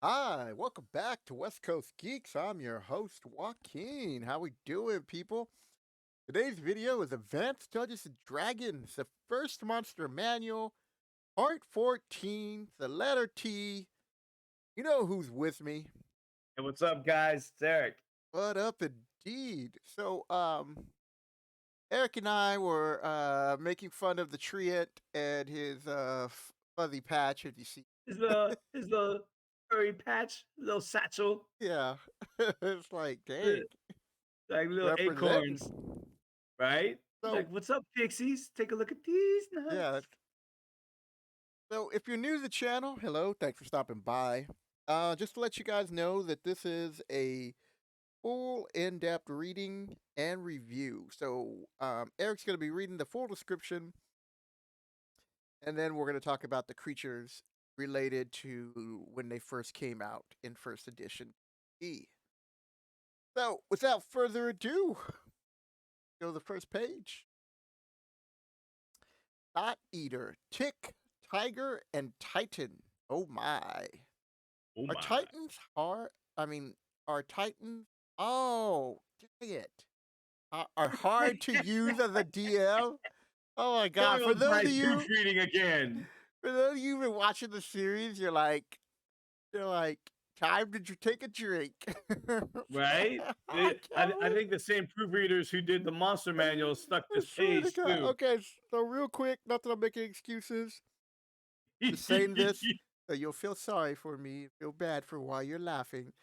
Hi, welcome back to West Coast Geeks. I'm your host, Joaquin. How we doing, people? Today's video is Advanced Dungeons and Dragons, the first monster manual, part 14, the letter T. You know who's with me. Hey, what's up, guys? It's Eric. What up, indeed? Eric and I were making fun of the Treant and his fuzzy patch, as you see. His little furry patch, little satchel, Yeah, it's like, dang, li- like little representing. acorns, right? So, Like, what's up, pixies? Take a look at these yeah, nuts. so if you're new to the channel, hello, thanks for stopping by. Just to let you guys know that this is a full in-depth reading and review. Eric's going to be reading the full description, and then we're going to talk about the creatures related to when they first came out in first edition E. So, without further ado, go to the first page. Thought Eater, Tick, Tiger, and Titan. Oh my. Oh Are my! Titans hard? Are Titans? Oh, dang it. Are hard to use as a DM? Oh my god. There goes my proofreading again, For those of you who've been watching the series, you're like, time to take a drink. right? I I can't think the same proofreaders who did the monster manual stuck I this swear to page God. too. Okay, so real quick, not that I'm making excuses. Just saying this, you'll feel sorry for me, feel bad for why you're laughing.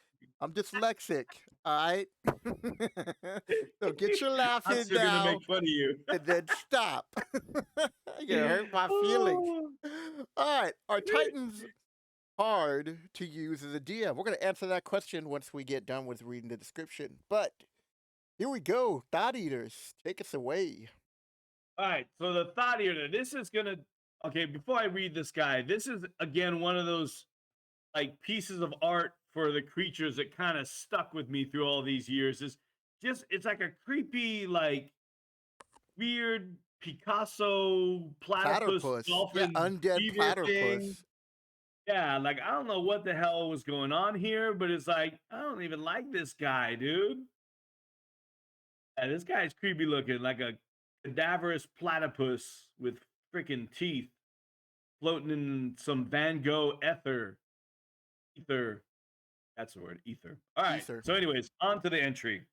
I'm dyslexic, all right? So get your laugh I'm in still gonna now make fun of you. and then stop. You're gonna hurt my feelings. Oh. All right, are Titans hard to use as a DM? We're gonna answer that question once we get done with reading the description. But here we go, Thought Eaters, take us away. All right, so the thought eater. This is gonna. Okay, before I read this guy, this is again one of those like pieces of art for the creatures that kind of stuck with me through all these years. Is just it's like a creepy, like weird Picasso platypus Platypus. Yeah, dolphin undead beaver thing. platypus. Yeah, like I don't know what the hell was going on here, but it's like I don't even like this guy, dude. Yeah, this guy's creepy looking, like a cadaverous platypus with freaking teeth floating in some Van Gogh ether. That's the word, ether. All right. Ether. So, anyways, on to the entry.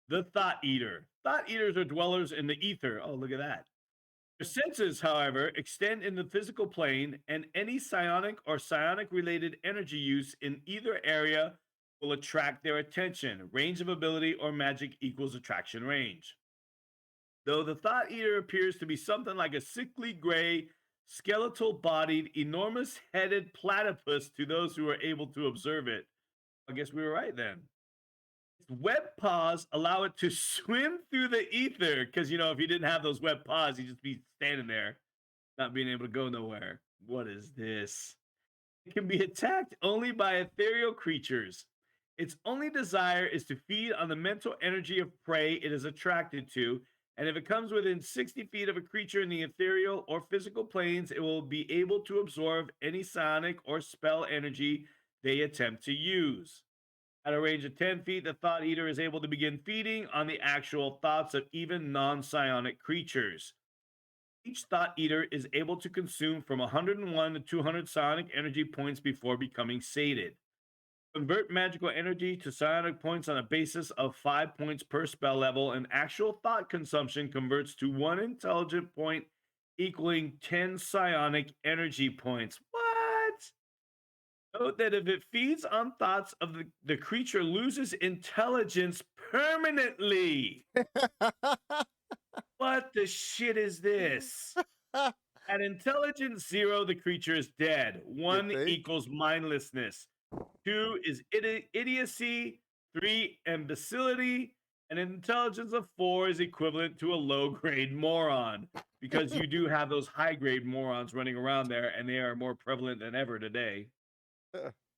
The Thought Eater. Thought Eaters are dwellers in the ether. Oh, look at that. Their senses, however, extend in the physical plane, and any psionic or psionic related energy use in either area will attract their attention. Range of ability or magic equals attraction range. Though the Thought Eater appears to be something like a sickly gray, skeletal bodied, enormous headed platypus to those who are able to observe it. I guess we were right then. Its web paws allow it to swim through the ether because, if you didn't have those web paws, you'd just be standing there, not being able to go nowhere. What is this? It can be attacked only by ethereal creatures. Its only desire is to feed on the mental energy of prey it is attracted to, and if it comes within 60 feet of a creature in the ethereal or physical planes, it will be able to absorb any psionic or spell energy they attempt to use. At a range of 10 feet, the Thought Eater is able to begin feeding on the actual thoughts of even non psionic creatures. Each Thought Eater is able to consume from 101 to 200 psionic energy points before becoming sated. Convert magical energy to psionic points on a basis of 5 points per spell level, and actual thought consumption converts to 1 intelligent point, equaling 10 psionic energy points. What? Note that if it feeds on thoughts of the creature loses intelligence permanently. What the shit is this? At intelligence 0, the creature is dead. You 1 think? equals mindlessness. 2 is idiocy. 3, imbecility. And an intelligence of 4 is equivalent to a low grade moron. Because you do have those high grade morons running around there, and they are more prevalent than ever today.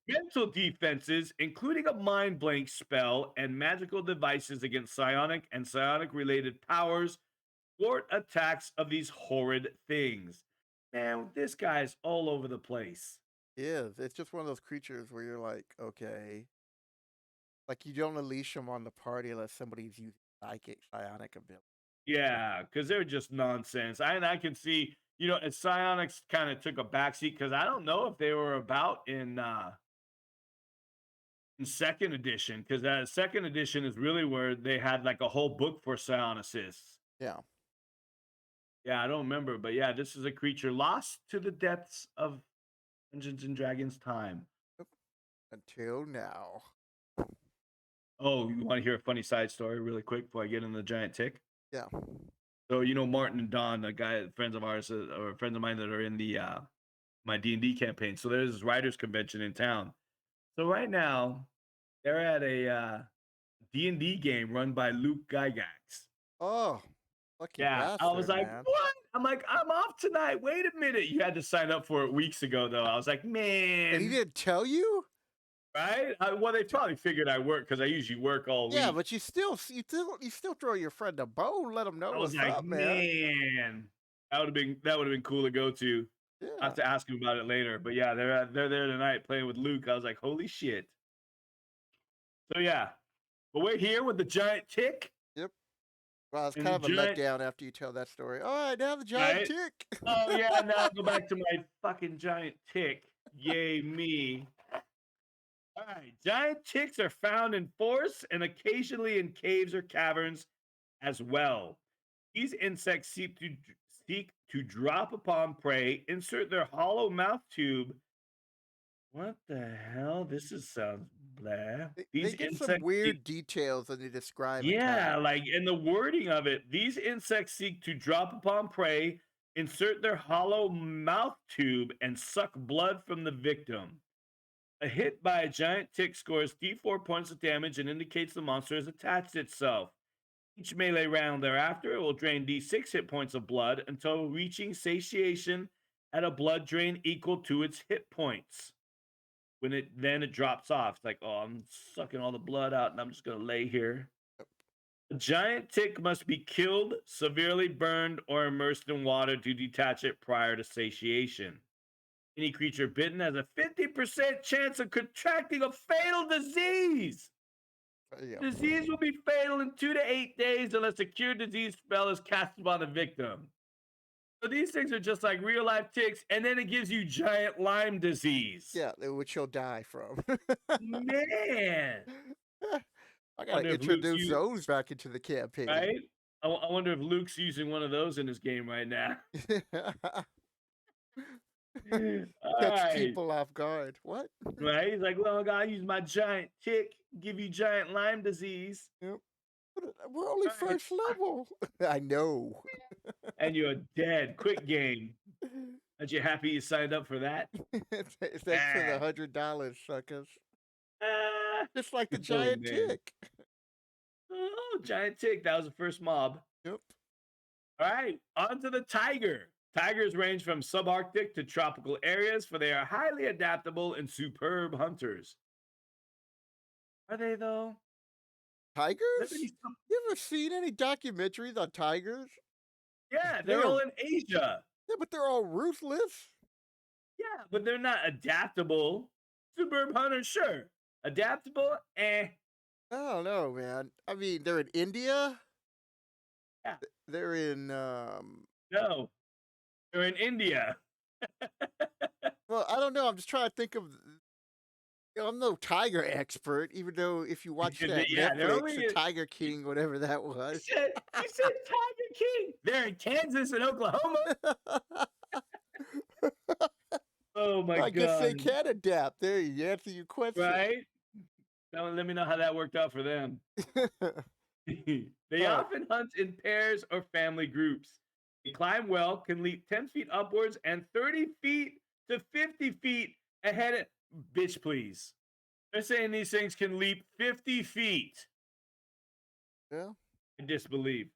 Mental defenses, including a mind blank spell and magical devices against psionic and psionic related powers, thwart attacks of these horrid things. Man, this guy's all over the place. is. It's just one of those creatures where you're like, okay, like you don't unleash them on the party unless somebody's using psionic ability. Yeah, because they're just nonsense. I can see, and psionics kind of took a backseat because I don't know if they were about in second edition, because that second edition is really where they had like a whole book for psionicists. Yeah. Yeah, I don't remember, but yeah, this is a creature lost to the depths of Dungeons and Dragons time. Yep. Until now. Oh, you want to hear a funny side story really quick before I get into the giant tick? Yeah. So Martin and Don, a guy, friends of ours, or friends of mine that are in the my D&D campaign. So there's this writers convention in town. So right now they're at a D&D game run by Luke Gygax. Oh, lucky Yeah, I was bastard, like, man. "What?" I'm like, "I'm off tonight. Wait a minute." You had to sign up for it weeks ago, though. I was like, And he "Man." didn't tell you? Right? Well, they probably figured I work because I usually work all Yeah, week. but you still throw your friend a bone, let him know I was what's like, up, man. "Man." That would have been cool to go to. I have Yeah. to ask him about it later. But yeah, they're there tonight playing with Luke. I was like, "Holy shit." So yeah, but we're here with the giant tick Yep. Well, it's and the kind of a giant, letdown after you tell that story. All right, now the giant right? tick. Oh yeah, now I'll go back to my fucking giant tick. Yay me. All right, giant ticks are found in forests and occasionally in caves or caverns as well. These insects seek to drop upon prey, insert their hollow mouth tube. What the hell? Sounds blah. They These get some insects seek, weird details when they describe yeah, attack. like in the wording of it, these insects seek to drop upon prey, insert their hollow mouth tube, and suck blood from the victim. A hit by a giant tick scores D4 points of damage and indicates the monster has attached itself. Each melee round thereafter, it will drain D6 hit points of blood until reaching satiation at a blood drain equal to its hit points. When it drops off, it's like, oh, I'm sucking all the blood out and I'm just gonna lay here. A giant tick must be killed, severely burned, or immersed in water to detach it prior to satiation. Any creature bitten has a 50% chance of contracting a fatal disease. Yeah. Disease will be fatal in 2 to 8 days unless a cure disease spell is cast upon the victim. So these things are just like real life ticks, and then it gives you giant Lyme disease. Yeah, which you'll die from. Man, I I gotta wonder if Luke's introduce you those back into the campaign. right. I wonder if Luke's using one of those in his game right now. All Catch right, people off guard. What? right? He's like, well, I gotta use my giant tick, give you giant Lyme disease. Yep. We're only All right, first level. I know. and you're dead. Quick game. Aren't you happy you signed up for that? Thanks for the Ah. $100, suckers. Ah. Just like the Oh giant man. tick. Oh, giant tick. That was the first mob. Yep. All right, on to the tiger. Tigers range from subarctic to tropical areas, for they are highly adaptable and superb hunters. Are they though? Let me Tigers? see You ever seen any documentaries on tigers? Yeah, they're They're all in Asia. yeah, but they're all ruthless. Yeah, but they're not adaptable. Superb hunters, sure. Adaptable, eh. I don't know, man. I mean, they're in India. Yeah, They're in no, they're in India. well, I don't know. I'm just trying to think of I'm no tiger expert, even though if you watch that Yeah, they're Netflix, only the Tiger King, whatever that was. you said Tiger King. They're in Kansas and Oklahoma. Oh my I guess they god. can adapt. There you answer your question. Right? Now let me know how that worked out for them. They All right. often hunt in pairs or family groups. They climb well, can leap 10 feet upwards and 30 feet to 50 feet ahead of. Bitch, please. They're saying these things can leap 50 feet. Yeah. I disbelieve.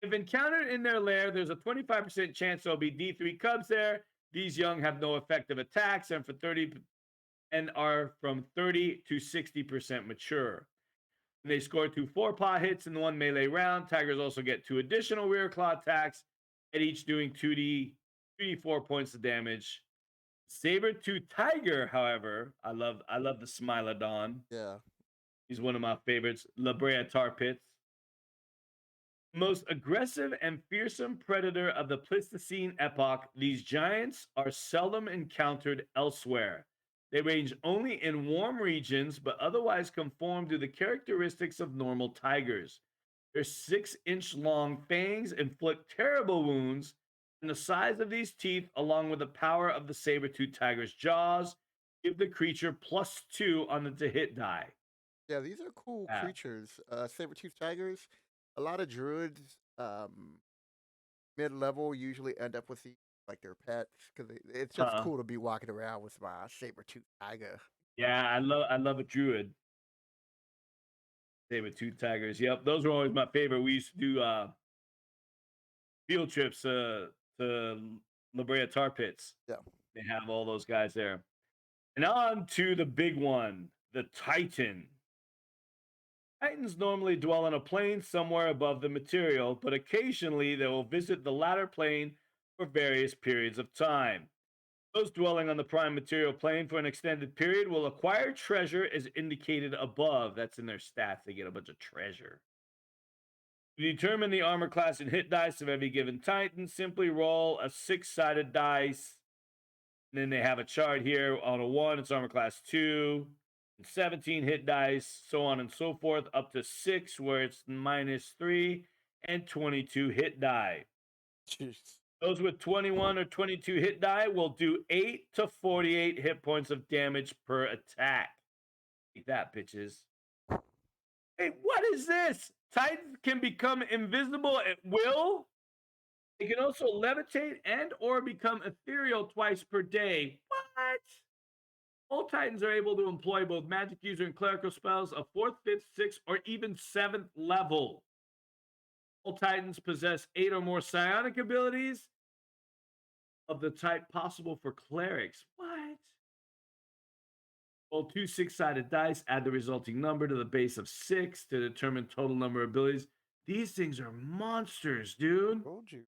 If encountered in their lair, there's a 25% chance there'll be D3 cubs there. These young have no effective attacks and are from 30 to 60% mature. They score 2 4-paw hits in one melee round. Tigers also get 2 additional rear claw attacks, at each doing 2d4 points of damage. Saber-tooth tiger, however, I love the Smilodon. Yeah. He's one of my favorites. La Brea tar pits. Most aggressive and fearsome predator of the Pleistocene epoch, these giants are seldom encountered elsewhere. They range only in warm regions, but otherwise conform to the characteristics of normal tigers. Their 6-inch long fangs inflict terrible wounds, and the size of these teeth, along with the power of the saber-toothed tiger's jaws, give the creature +2 on the to hit die. Yeah, these are cool Yeah. creatures. Saber-tooth tigers. A lot of druids, mid-level usually end up with the like their pets because it's just Huh. cool to be walking around with my saber-tooth tiger. Yeah, I love a druid. Saber-tooth tigers. Yep, those were always my favorite. We used to do field trips to La Brea tar pits. Yeah. They have all those guys there. And on to the big one, the Titan. Titans normally dwell on a plane somewhere above the material, but occasionally they will visit the latter plane for various periods of time. Those dwelling on the prime material plane for an extended period will acquire treasure as indicated above. That's in their stats. They get a bunch of treasure. To determine the armor class and hit dice of every given Titan, simply roll a 6-sided dice. And then they have a chart here. On a 1, it's armor class 2, and 17 hit dice, so on and so forth, up to 6, where it's -3, and 22 hit die. Jeez. Those with 21 or 22 hit die will do 8 to 48 hit points of damage per attack. Take that, bitches. Hey, what is this? Titans can become invisible at will. They can also levitate and or become ethereal twice per day. What? All Titans are able to employ both magic user and clerical spells of 4th, 5th, 6th, or even 7th level. All Titans possess 8 or more psionic abilities of the type possible for clerics. What? Roll 2 6-sided dice, add the resulting number to the base of 6 to determine total number of abilities. These things are monsters, dude. Told you.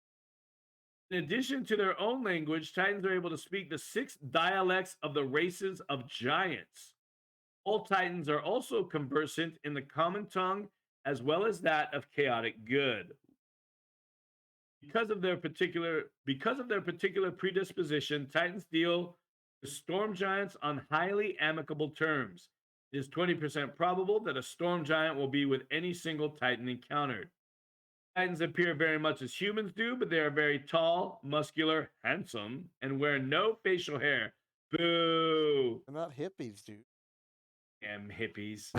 In addition to their own language, Titans are able to speak the 6 dialects of the races of giants. All Titans are also conversant in the common tongue as well as that of chaotic good. Because of their particular predisposition, Titans deal with storm giants on highly amicable terms. It is 20% probable that a storm giant will be with any single Titan encountered. Titans appear very much as humans do, but they are very tall, muscular, handsome, and wear no facial hair. Boo! They're not hippies, dude. Damn hippies.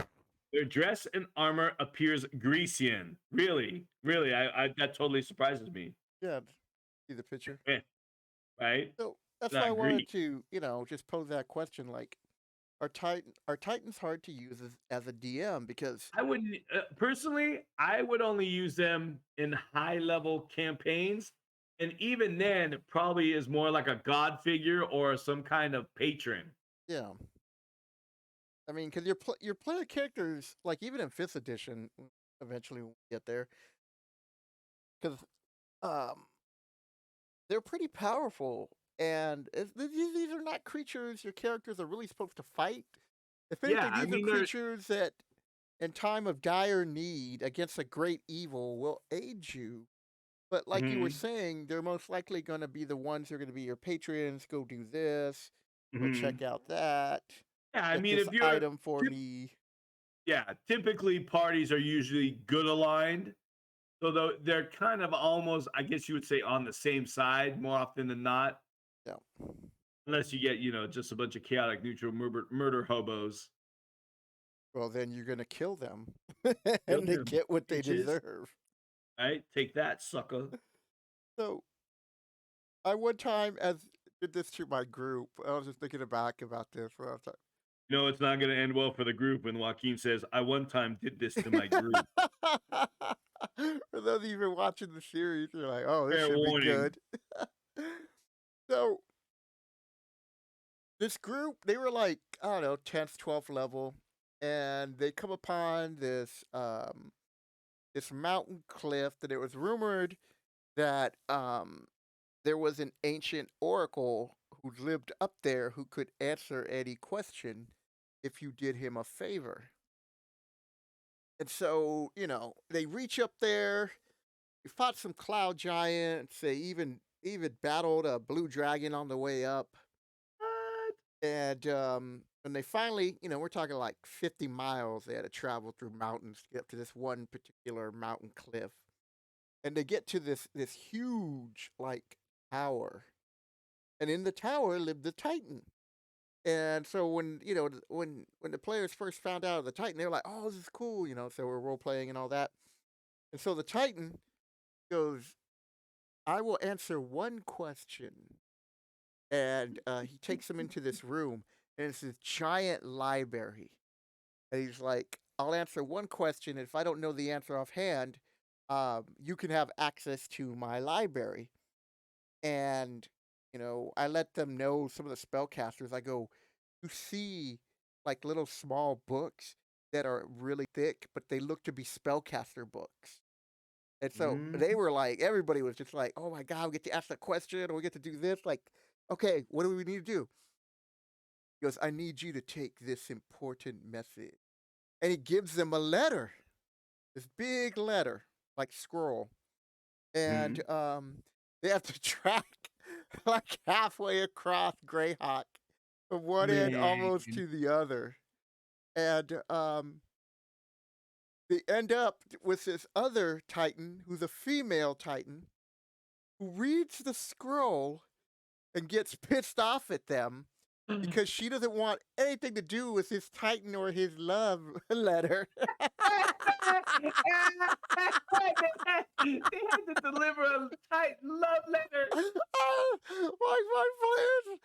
Their dress and armor appears Grecian. Really, really, I that totally surprises me. Yeah. See the picture. Eh, right? So that's why I Not wanted Greek. to, just pose that question. Like, are Titans hard to use as a DM? Because I wouldn't personally. I would only use them in high level campaigns, and even then, it probably is more like a god figure or some kind of patron. yeah, I mean, because your player characters, like even in 5th edition, eventually when we get there, because um they're pretty powerful, and these are not creatures your characters are really supposed to fight. If Yeah, anything, I these are mean they're. creatures that, in time of dire need against a great evil, will aid you. But like you were Mhm, saying, they're most likely going to be the ones who are going to be your patrons. Go do this. Go check mhm. out that. Yeah, I Get mean this if you're. item for me. Yeah, typically parties are usually good aligned. So though they're kind of almost, I guess you would say, on the same side more often than not, Yeah. unless you get, just a bunch of chaotic neutral murder hobos. Well, then you're going to kill them, Kill and they them, get what they bitches. deserve. Right? Take that, sucker. So I one time as did this to my group. I was just thinking back about this. When I was It's not going to end well for the group when Joaquin says, I one time did this to my like, group. for those of you who've been watching the series, you're like, "Oh, this Fair should be warning. good." So this group, they were like, I don't know, 10th, 12th level, and they come upon this mountain cliff that it was rumored that there was an ancient oracle who lived up there who could answer any question if you did him a favor. And so, they reach up there. We fought some cloud giants. They even battled a blue dragon on the way up. What? And when they finally, we're talking like 50 miles they had to travel through mountains to get up to this one particular mountain cliff. And they get to this huge like tower. And in the tower lived the Titan. And so when when the players first found out of the Titan, they were like, "Oh, this is cool," So we're role playing and all that. And so the Titan goes, "I will answer one question." And he takes them into this room, and it's this giant library. And he's like, "I'll answer one question. And if I don't know the answer offhand, you can have access to my library." And I let them know some of the spellcasters. I go, "You see, like little small books that are really thick, but they look to be spellcaster books." And so they Mm. were like, everybody was just like, "Oh my god, we get to ask that question, or we get to do this." Like, okay, what do we need to do? He goes, "I need you to take this important message," and he gives them a letter, this big letter, like scroll, and Mhm. they have to track like halfway across Greyhawk from one end Man. almost to the other. And they end up with this other Titan who's a female Titan who reads the scroll and gets pissed off at them because she doesn't want anything to do with his Titan or his love letter. They had to deliver a tight love letter. My players,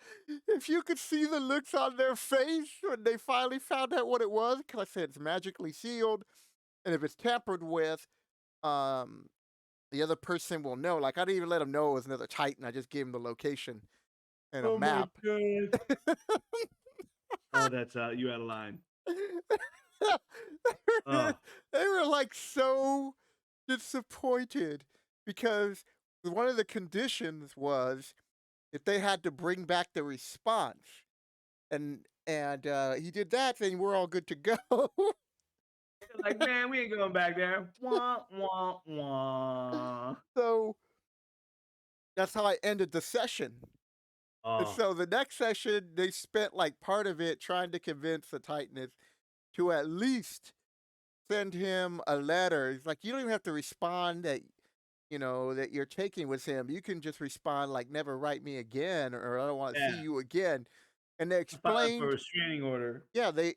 if you could see the looks on their face when they finally found out what it was, because I said it's magically sealed, and if it's tampered with, um, the other person will know. Like, I didn't even let them know it was another Titan. I just gave them the location and a Oh my map. god. Oh, that's you out of line. Oh, They were like so disappointed because one of the conditions was that they had to bring back the response, and he did that, then we're all good to go. they're like, man, we ain't going back there. Wah wah wah. So that's how I ended the session. And Oh so the next session, they spent like part of it trying to convince the Titanist to at least send him a letter. He's like, "You don't even have to respond that that you're taking with him. You can just respond like, 'Never write me again,' or 'I don't want to see yeah. you again.'" And they I'm filing for a explained, restraining order. yeah, they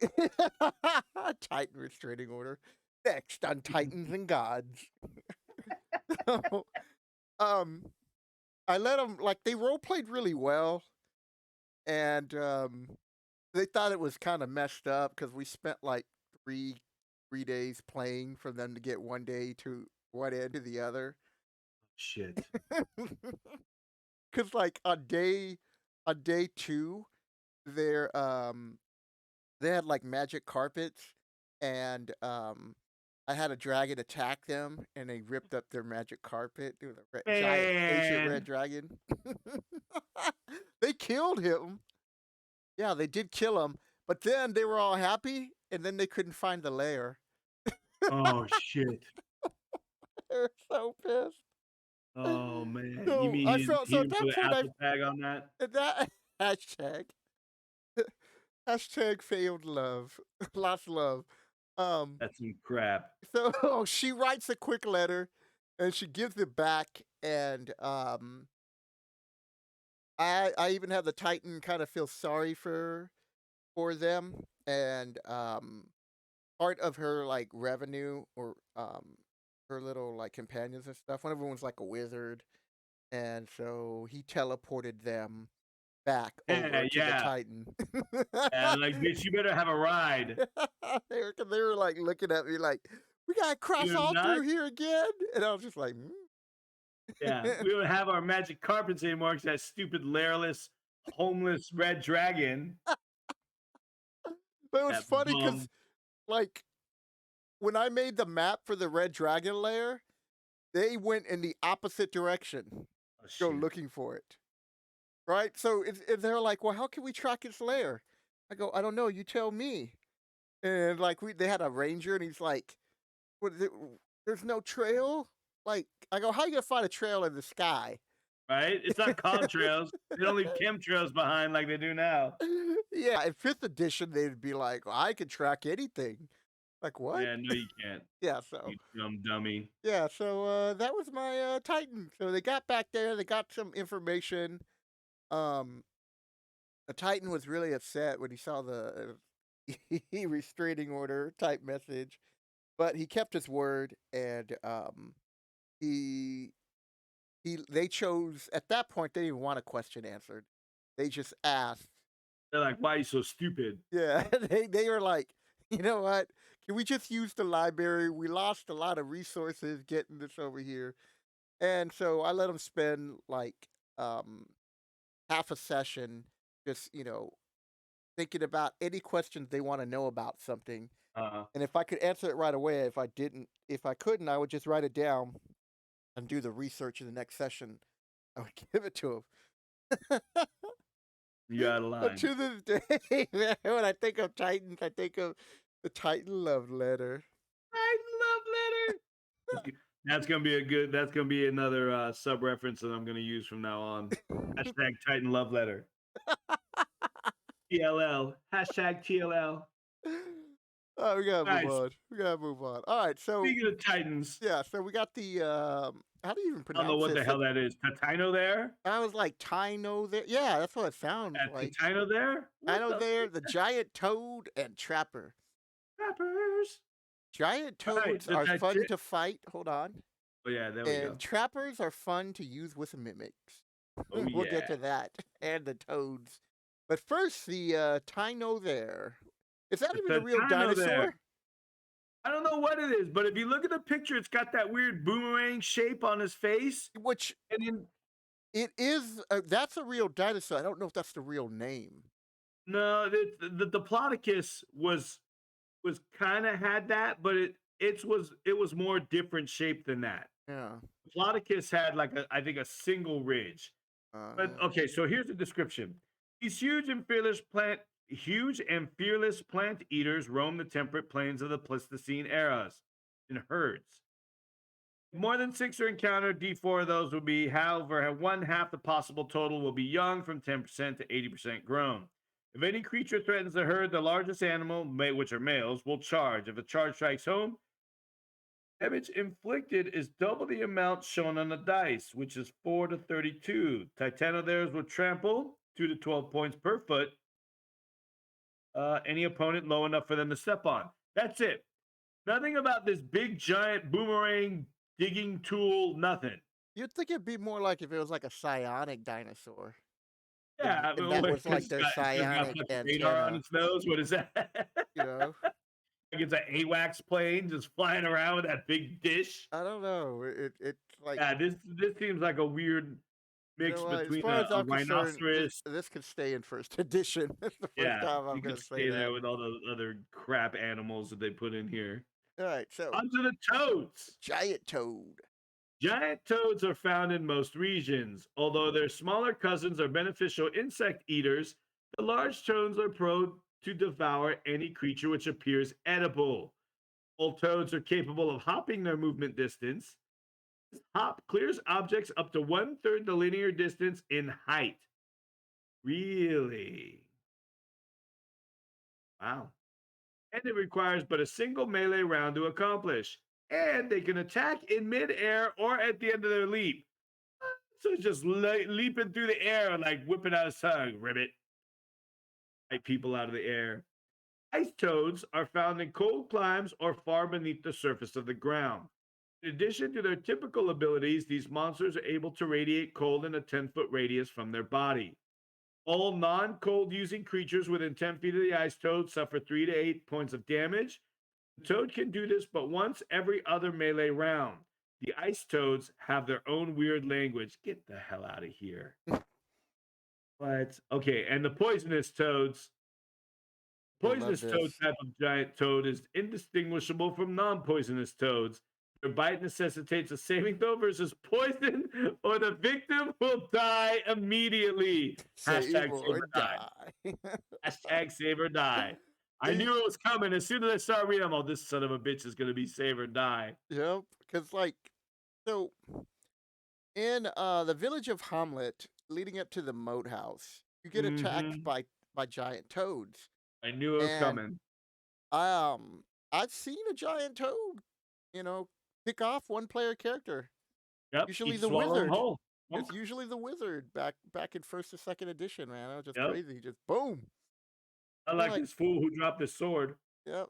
Titan restraining order next on Titans and Gods. So, um, I let them like they role played really well, and they thought it was kind of messed up because we spent like three days playing for them to get one day to one end to the other. Shit. Because like on day two, they're they had like magic carpets, and I had a dragon attack them, and they ripped up their magic carpet. It was a giant ancient red Man. dragon. They killed him. Yeah, they did kill him, but then they were all happy, and then they couldn't find the lair. Oh shit. They were so pissed. Oh man. You So mean I felt he so at didn't that put an point I Apple tag on that? at that hashtag hashtag failed love, lost love. Um, That's some crap. so she writes a quick letter, and she gives it back, and I even have the Titan kind of feel sorry for them, and part of her like revenue or her little like companions and stuff. One of them was like a wizard, and so he teleported them back Yeah, over to the yeah. Titan. And like, bitch, you better have a ride. They were like looking at me like, "We gotta cross You're all through not? here again," and I was just like, "Mm." Yeah. We don't have our magic carpets anymore because that stupid lairless, homeless red dragon. But it was That funny because bum. like when I made the map for the Red Dragon lair, they went in the opposite direction, Oh go shit. looking for it. right? So they're like, "Well, how can we track its lair?" I go, "I don't know. You tell me." And like they had a ranger, and he's like, "What is it? There's no trail." Like I go, "How you gonna find a trail in the sky?" Right? It's not contrails. They don't leave chemtrails behind like they do now. Yeah, in fifth edition, they'd be like, "Well, I can track anything." Like what? Yeah, no, you can't. Yeah, so You dumb dummy. yeah, so that was my Titan. So they got back there, they got some information. Um, the Titan was really upset when he saw the restraining order type message, but he kept his word, and he they chose at that point. They didn't want a question answered. They just asked. They're like, "Why are you so stupid?" Yeah, they were like, you know what? Can we just use the library? We lost a lot of resources getting this over here. And so I let them spend like um half a session just, thinking about any questions they want to know about something. Uh-huh. And if I could answer it right away, if I couldn't, I would just write it down and do the research in the next session. I would give it to them. You out of But line. to this day, man, when I think of Titans, I think of the Titan love letter. Titan love letter. That's gonna be another sub reference that I'm gonna use from now on. Hashtag Titan love letter. TLL. Hashtag TLL. Oh, we gotta move Nice. on. We gotta move on. All right, so Speaking of Titans, yeah, so we got the how do you even I don't know pronounce what the this? hell that is. Titano I was like Tino there. Yeah, that's what it sounds like. Titano there? What Tino the there, freak? the giant toad and trapper. Rappers. Giant Alright, toads are fun to fight. Hold on. oh yeah, there we And go. trappers are fun to use with mimics. Oh We'll get yeah. to that. And the toads. But first, the Tino there. Is that The even a real Titano there. dinosaur? I don't know what it is, but if you look at the picture, it's got that weird boomerang shape on his face. Which And then it is. That's a real dinosaur. I don't know if that's the real name. no, the Diplodocus was kind of had that, but it was more different shape than that. Yeah. Diplodocus had like a I think a single ridge. But Uh, okay, so here's the description. These huge and fearless plant eaters roam the temperate plains of the Pleistocene eras in herds. If more than six are encountered, D4 of those will be, however, one half the possible total will be young from 10% to 80% grown. If any creature threatens the herd, the largest animal, which are males, will charge. If a charge strikes home, damage inflicted is double the amount shown on the dice, which is 4 to 32. Titanotheres will trample 2 to 12 points per foot any opponent low enough for them to step on. That's it. Nothing about this big giant boomerang digging tool, nothing. you'd think it'd be more like if it was like a psionic dinosaur, Yeah, I and mean, that what, was like because their it's got psionic fucking radar on antenna. its nose. What is that? You know, Like it's an AWACS plane just flying around with that big dish. I don't know. It's like Yeah, this seems like a weird mix as between far as a I'm concerned, rhinoceros. this could stay in first edition. That's the first Yeah, time I'm you could gonna say stay there that. with all the other crap animals that they put in here. All right, so Onto the toads. giant toad. Giant toads are found in most regions. Although their smaller cousins are beneficial insect eaters, the large toads are prone to devour any creature which appears edible. All toads are capable of hopping their movement distance. This hop clears objects up to one third the linear distance in height. Really? Wow. And it requires but a single melee round to accomplish. And they can attack in midair or at the end of their leap. So it's just leaping through the air and like whipping out his tongue, ribbit, like people out of the air. Ice toads are found in cold climes or far beneath the surface of the ground. In addition to their typical abilities, these monsters are able to radiate cold in a 10-foot radius from their body. All non cold using creatures within 10 feet of the ice toad suffer 3 to 8 points of damage. The toad can do this but once every other melee round. The ice toads have their own weird language. Get the hell out of here. What? Okay, and the I love poisonous toad this. type of giant toad is indistinguishable from non poisonous toads. Your bite necessitates a saving throw versus poison, or the victim will die immediately. Save Hashtag save or or die. die. Hashtag save or die. I The knew it was coming. As soon as I started reading, oh, this son of a bitch is going to be save or die. Yep, because like so in the village of Hamlet, leading up to the moat house, you get attacked Hmm. by giant toads, I knew it was and coming. um, I've seen a giant toad, you know, pick off one player character. Yep. Usually Eat, the swallow 'em wizard. whole. It's Monk. usually the wizard back in first or second edition, man. That was just Yep. crazy. Just boom. I You're like like, this fool who dropped his sword. yep.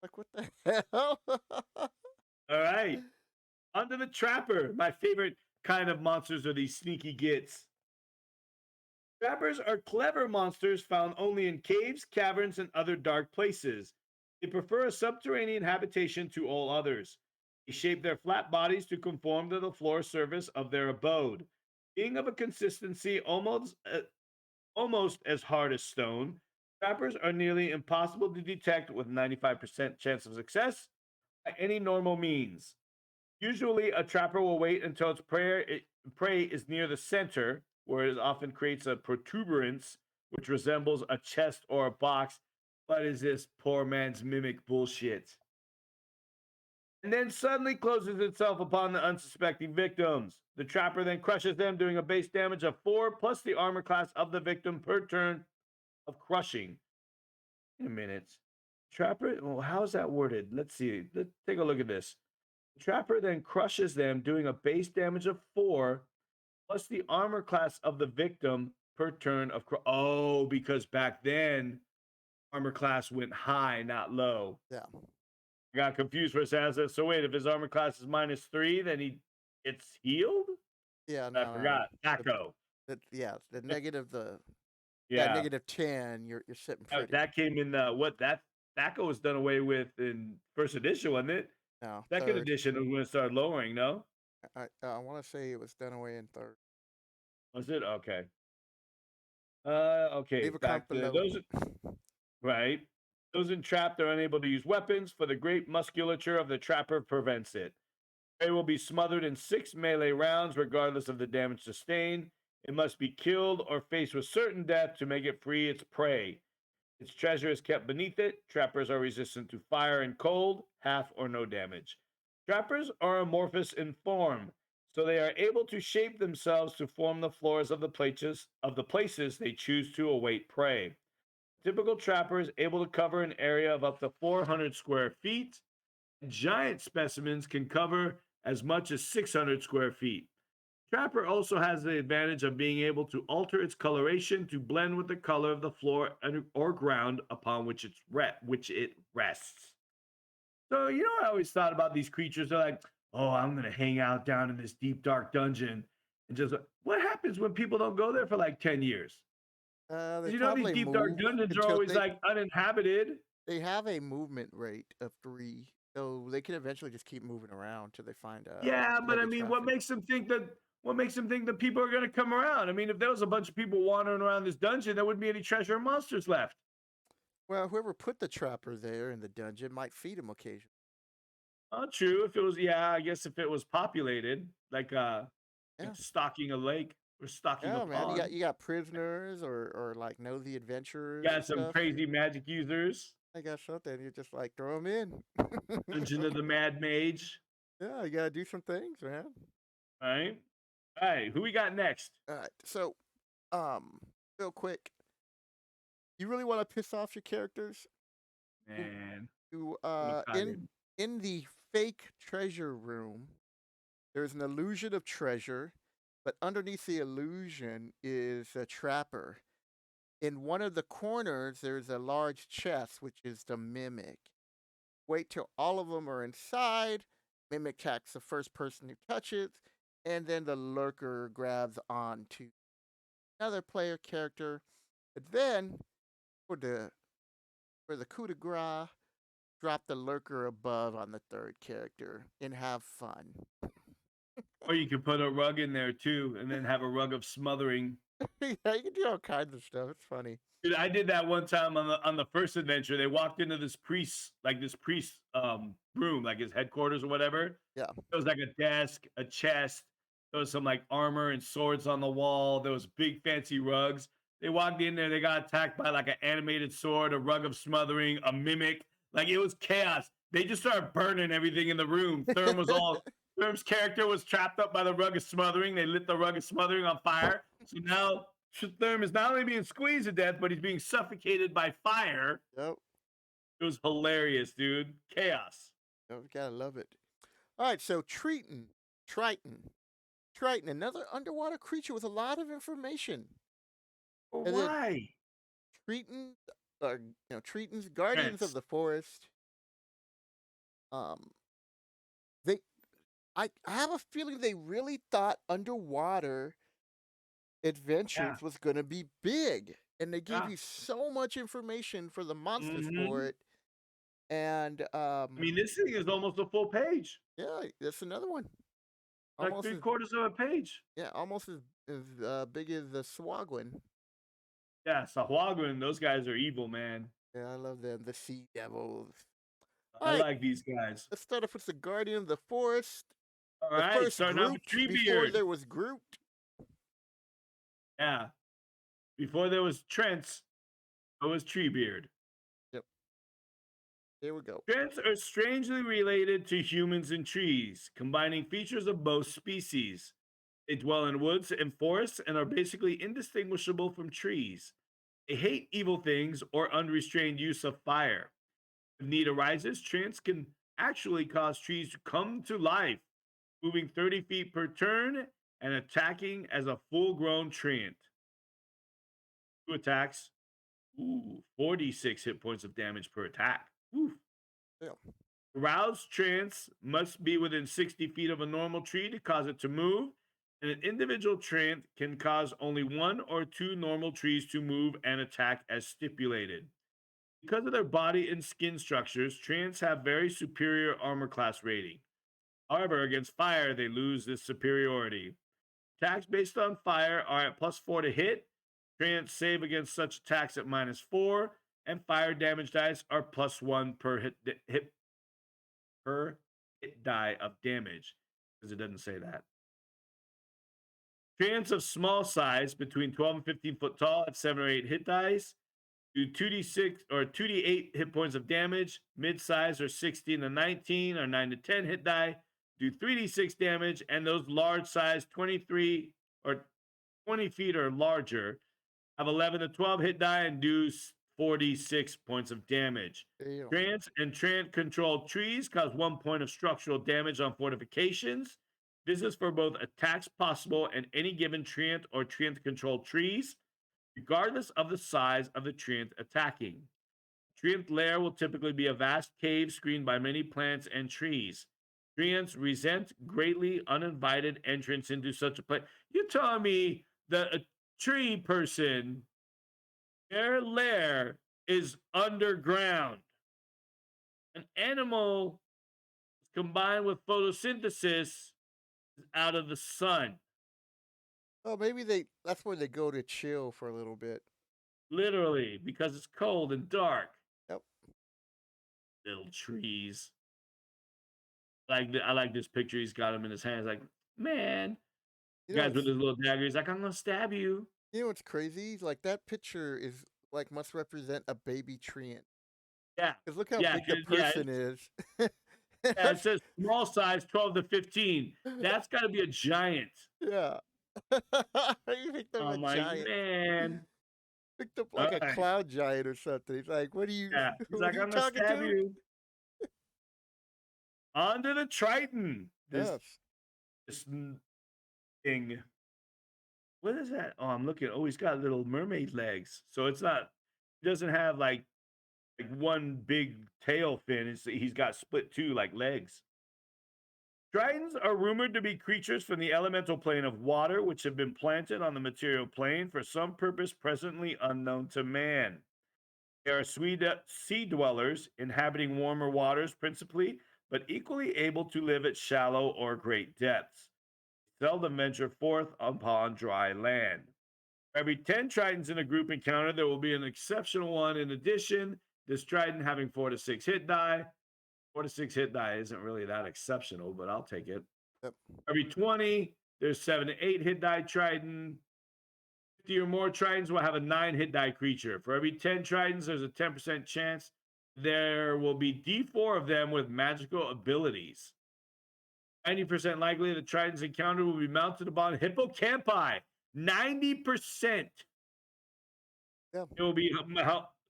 Like what the hell? All right. Under the Trapper. My favorite kind of monsters are these sneaky gits. Trappers are clever monsters found only in caves, caverns, and other dark places. They prefer a subterranean habitation to all others. They shape their flat bodies to conform to the floor surface of their abode. Being of a consistency almost as hard as stone, trappers are nearly impossible to detect with 95% chance of success by any normal means. Usually, a trapper will wait until its prey is near the center, where it often creates a protuberance, which resembles a chest or a box. What is this poor man's mimic bullshit? And then suddenly closes itself upon the unsuspecting victims. The trapper then crushes them, doing a base damage of 4 plus the armor class of the victim per turn of crushing. Wait a minute. Trapper, well, how's that worded? Let's see. Let's take a look at this. The trapper then crushes them, doing a base damage of 4 plus the armor class of the victim per turn of. Oh, because back then armor class went high, not low. Yeah. I got confused for a second. So wait, if his armor class is -3, then he gets healed. Yeah, I no. forgot. Taco. Yeah, the negative the yeah, Yeah, -10, you're sitting pretty. that came in. What that Taco was done away with in first edition, wasn't it? No, Second third. edition was when it started lowering. No, I want to say it was done away in third. was it? Okay. Okay. Leave a comment Back to below. those. Right. Those entrapped are unable to use weapons, for the great musculature of the trapper prevents it. Prey will be smothered in 6 melee rounds, regardless of the damage sustained. It must be killed or faced with certain death to make it free its prey. Its treasure is kept beneath it. Trappers are resistant to fire and cold, half or no damage. Trappers are amorphous in form, so they are able to shape themselves to form the floors of the places they choose to await prey. Typical trapper is able to cover an area of up to 400 square feet. Giant specimens can cover as much as 600 square feet. Trapper also has the advantage of being able to alter its coloration to blend with the color of the floor or ground upon which it rests. So, I always thought about these creatures. They're like, oh, I'm going to hang out down in this deep, dark dungeon. And just what happens when people don't go there for like 10 years? They These probably deep, dark move dungeons are until always like uninhabited. they have a movement rate of 3, so they can eventually just keep moving around till they find Yeah, but I heavy mean, traffic. what makes them think that people are going to come around? I mean, if there was a bunch of people wandering around this dungeon, there wouldn't be any treasure or monsters left. Well, whoever put the trapper there in the dungeon might feed him occasionally. Oh, true. If it was, yeah, I guess if it was populated, Yeah. like stocking a lake or stocking a Yeah, man. pond. You got prisoners or like nosy adventurers and Got some stuff. crazy magic users. They got something. You just like throw them in. Dungeon of the Mad Mage. Yeah, you gotta do some things, man. All right. All right. Who we got next? All right. So, um, real quick, you really want to piss off your characters? You, Man, you I'm excited. in the fake treasure room, there's an illusion of treasure, but underneath the illusion is a trapper. In one of the corners, there's a large chest, which is the mimic. Wait till all of them are inside. Mimic attacks the first person who touches, and then the lurker grabs onto another player character. But then, for the coup de grace, drop the lurker above on the third character and have fun. Or you could put a rug in there too, and then have a rug of smothering. Yeah, you can do all kinds of stuff. It's funny. Dude, I did that one time on the first adventure. They walked into this priest room, like his headquarters or whatever. Yeah. There was like a desk, a chest. There was some like armor and swords on the wall. There was big fancy rugs. They walked in there. They got attacked by like an animated sword, a rug of smothering, a mimic. Like it was chaos. They just started burning everything in the room. Therm's character was trapped up by the rug of smothering. They lit the rug of smothering on fire. So now Therm is not only being squeezed to death, but he's being suffocated by fire. Yep. It was hilarious, dude. Chaos. Yep, gotta love it. All right, so Triton, Triton, another underwater creature with a lot of information. But And then why? Triton, Triton's guardians of Trent. the forest. Um, they, I have a feeling they really thought underwater Yeah. adventures was gonna be big, and they gave Yeah. you so much information for the monsters for Hmm. it. And I mean, this thing is almost a full page, yeah, that's another one. like Almost three as quarters of a page. yeah, almost as big as the Swagwin. Yeah, Sahuagin, those guys are evil, man. Yeah, I love them. The Sea Devils. All I right, like these guys. let's start off with the Guardian of the Forest. All The right, first starting off with Groot before Treebeard. there was Groot. Yeah, before there was Trent, there was Treebeard. Yep, there we go. Trents are strangely related to humans and trees, combining features of both species. They dwell in woods and forests and are basically indistinguishable from trees. They hate evil things or unrestrained use of fire. If need arises, Trents can actually cause trees to come to life, moving 30 feet per turn and attacking as a full grown Treant. Two attacks, 46 hit points of damage per attack. Ooh. Yeah. Aroused trance must be within 60 feet of a normal tree to cause it to move, and an individual trance can cause only one or two normal trees to move and attack as stipulated. Because of their body and skin structures, trance have very superior armor class rating. However, against fire, they lose this superiority. Attacks based on fire are at +4 to hit. Trance save against such attacks at -4, and fire damage dice are +1 per hit die of damage, because it doesn't say that. Treants of small size, between 12 and 15 foot tall, at 7 or 8 hit dice, do 2d6 or 2d8 hit points of damage. Mid size are 16 to 19 or 9 to 10 hit die, do 3d6 damage. And those large size, 23 or 20 feet or larger, have 11 to 12 hit die and do 46 points of damage. Damn. Trance and Trant controlled trees cause 1 point of structural damage on fortifications. This is for both attacks possible and any given Trant or Trant controlled trees, regardless of the size of the Trant attacking. Treant lair will typically be a vast cave screened by many plants and trees. Treants resent greatly uninvited entrance into such a place. You're telling me that a tree person, their lair is underground. An animal combined with photosynthesis is out of the sun. Oh, maybe that's where they go to chill for a little bit. Literally, because it's cold and dark. Yep. Little trees. I like this picture. He's got him in his hands. Like, man, You the know guy's with it's his little dagger. He's like, I'm gonna stab you. you know what's crazy? Like that picture is like must represent a baby treant. Yeah, Cause look how yeah, big the person is. yeah. It says small size, 12 to 15. That's got to be a giant. Yeah. You picked up a I'm like, giant. man. Picked up All like a right. cloud giant or something. He's like, "What are you? Yeah. He's What like, are you I'm gonna talking stab to?" you. Onto the Triton. Yes. This thing. What is that? Oh, I'm looking. Oh, he's got little mermaid legs. So it's not. He doesn't have like one big tail fin. He's got split two like legs. Tritons are rumored to be creatures from the elemental plane of water, which have been planted on the material plane for some purpose presently unknown to man. They are sea dwellers, inhabiting warmer waters principally, but equally able to live at shallow or great depths. Seldom venture forth upon dry land. Every 10 Tritons in a group encounter, there will be an exceptional one in addition. This Triton having 4 to 6 hit die. 4 to 6 hit die isn't really that exceptional, but I'll take it. Yep. Every 20, there's 7 to 8 hit die Triton. 50 or more Tritons will have a 9 hit die creature. For every 10 Tritons, there's a 10% chance there will be D4 of them with magical abilities. 90% likely the Triton's encounter will be mounted upon hippocampi. 90%. Yeah. It will be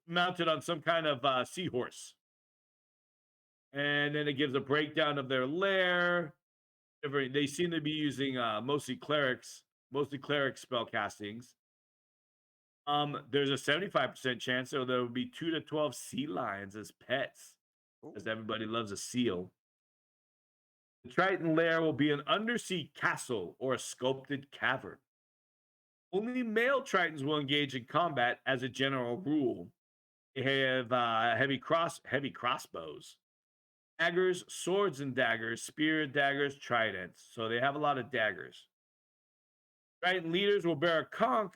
mounted on some kind of seahorse. And then it gives a breakdown of their lair. They seem to be using mostly cleric spell castings. There's a 75% chance there will be 2 to 12 sea lions as pets, as Ooh. everybody loves a seal. The Triton lair will be an undersea castle or a sculpted cavern. Only male Tritons will engage in combat as a general rule. They have heavy crossbows, daggers, swords and daggers, spear, daggers, tridents. So they have a lot of daggers. Triton leaders will bear conch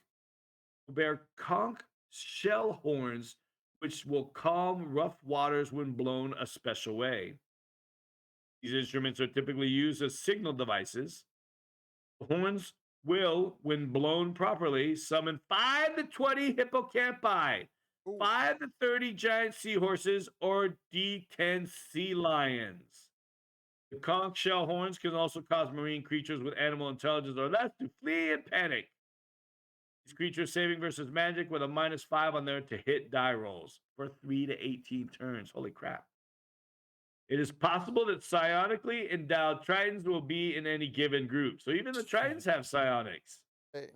shell horns, which will calm rough waters when blown a special way. These instruments are typically used as signal devices. The horns will, when blown properly, summon 5 to 20 hippocampi, Ooh. 5 to 30 giant seahorses, or D10 sea lions. The conch shell horns can also cause marine creatures with animal intelligence or less to flee and panic. These creatures saving versus magic with a -5 on their to hit die rolls for 3 to 18 turns. Holy crap. It is possible that psionically endowed Tritons will be in any given group. So even the Tritons have psionics. Hey.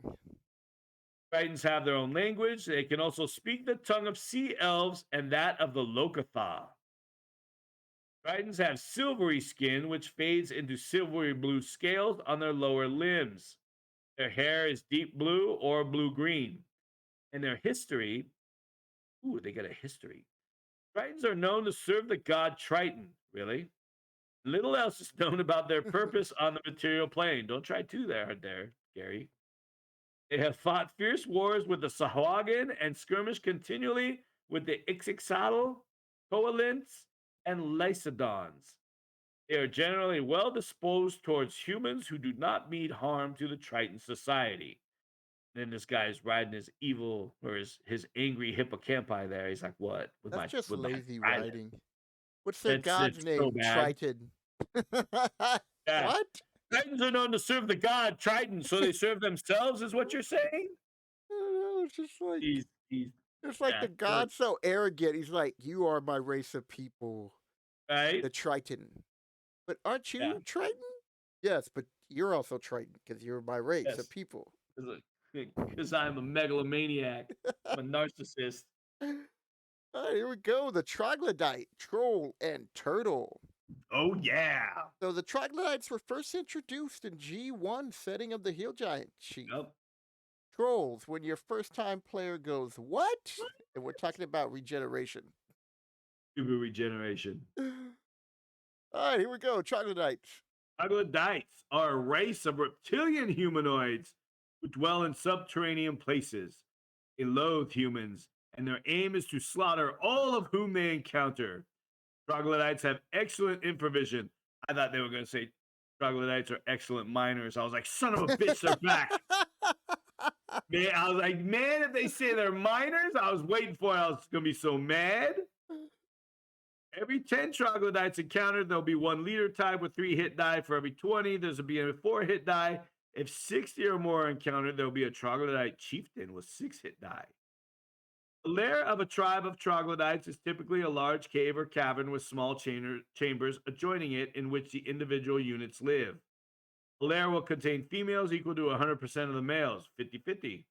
Tritons have their own language. They can also speak the tongue of sea elves and that of the Lokotha. Tritons have silvery skin, which fades into silvery blue scales on their lower limbs. Their hair is deep blue or blue green. And their history, ooh, they got a history. Tritons are known to serve the god Triton. Really? Little else is known about their purpose on the material plane. Don't try to there, Gary. They have fought fierce wars with the Sahuagin and skirmished continually with the Ixixatl, Coalints, and Lysodons. They are generally well disposed towards humans who do not mean harm to the Triton society. And then this guy's riding his evil or his angry hippocampi there. He's like, "What with That's my just with my lazy trident?" writing. What's their god's It's so name? bad. Triton. Yeah. What? Titans are known to serve the god Triton, so they serve themselves, is what you're saying? I don't know, He's it's like yeah, the god's so arrogant. He's like, "You are my race of people, right? the Triton." But aren't Yeah, you Triton? Yes, but you're also Triton because you're my race of yes. people. Because I'm a megalomaniac. I'm a narcissist. All right, here we go. The Troglodyte, troll, and turtle. Oh yeah. So the Troglodytes were first introduced in G1 setting of the Hill Giant sheet. Yep. Trolls, when your first time player goes, "What?" And we're talking about regeneration. Super regeneration. All right, here we go. Troglodytes. Troglodytes are a race of reptilian humanoids who dwell in subterranean places. They loathe humans, and their aim is to slaughter all of whom they encounter. Troglodytes have excellent infravision. I thought they were going to say troglodytes are excellent miners. I was like, son of a bitch, they're back. Man, I was like, man, if they say they're miners, I was waiting for it. I was going to be so mad. Every 10 troglodytes encountered, there'll be one leader type with 3 hit die. For every 20, there's be a 4 hit die. If 60 or more are encountered, there'll be a troglodyte chieftain with 6 hit die. The lair of a tribe of troglodytes is typically a large cave or cavern with small chambers adjoining it in which the individual units live. The lair will contain females equal to 100% of the males, 50-50.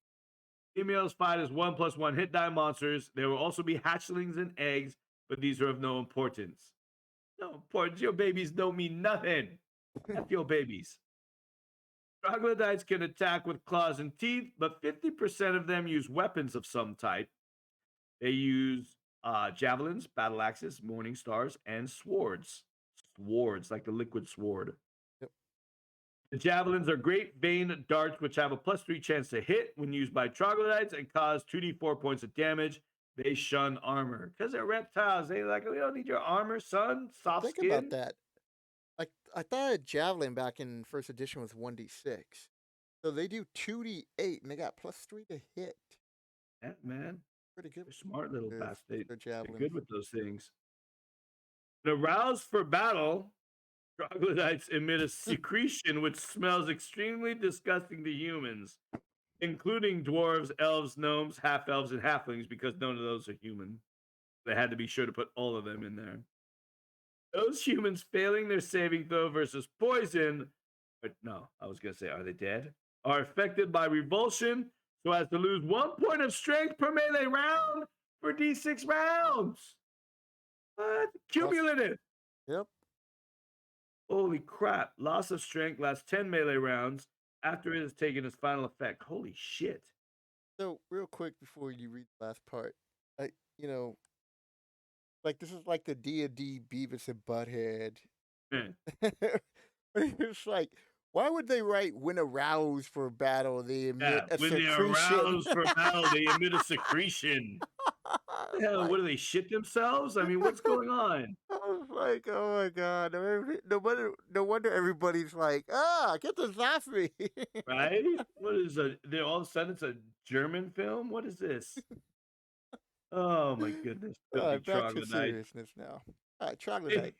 Females fight as 1+1 hit die monsters. There will also be hatchlings and eggs, but these are of no importance. No importance. Your babies don't mean nothing. F your babies. Troglodytes can attack with claws and teeth, but 50% of them use weapons of some type. They use javelins, battle axes, morning stars, and swords. Swords, like the liquid sword. Yep. The javelins are great vein darts, which have a +3 chance to hit when used by troglodytes and cause 2d4 points of damage. They shun armor because they're reptiles. They like, we don't need your armor, son. Soft Think about skin. that. Like I thought a javelin back in first edition was 1d6. So they do 2d8 and they got +3 to hit. Yeah, man. Pretty good They're smart little with bastards. their They're javelins. good with those things. When aroused for battle, troglodytes emit a secretion which smells extremely disgusting to humans, including dwarves, elves, gnomes, half elves, and halflings, because none of those are human. They had to be sure to put all of them in there. Those humans failing their saving throw versus poison, but no, I was going to say, are they dead? Are affected by revulsion so as to lose 1 point of strength per melee round for d6 rounds. What? Plus, Cumulative. yep. Holy crap. Loss of strength lasts 10 melee rounds after it has taken its final effect. Holy shit. So real quick before you read the last part, I like this is like the D&D Beavis and Butthead. Man. It's like, why would they write when aroused for battle they emit Yeah, a when they're secretion? aroused for battle, they emit a secretion. The hell, Like, what do they shit themselves? I mean, what's going on? I was like, oh my god! No wonder everybody's like, get this off me. Right? What is a they all of a sudden it's a German film? What is this? Oh my goodness, All filthy right, back to troglodytes. seriousness now. All right, troglodyte.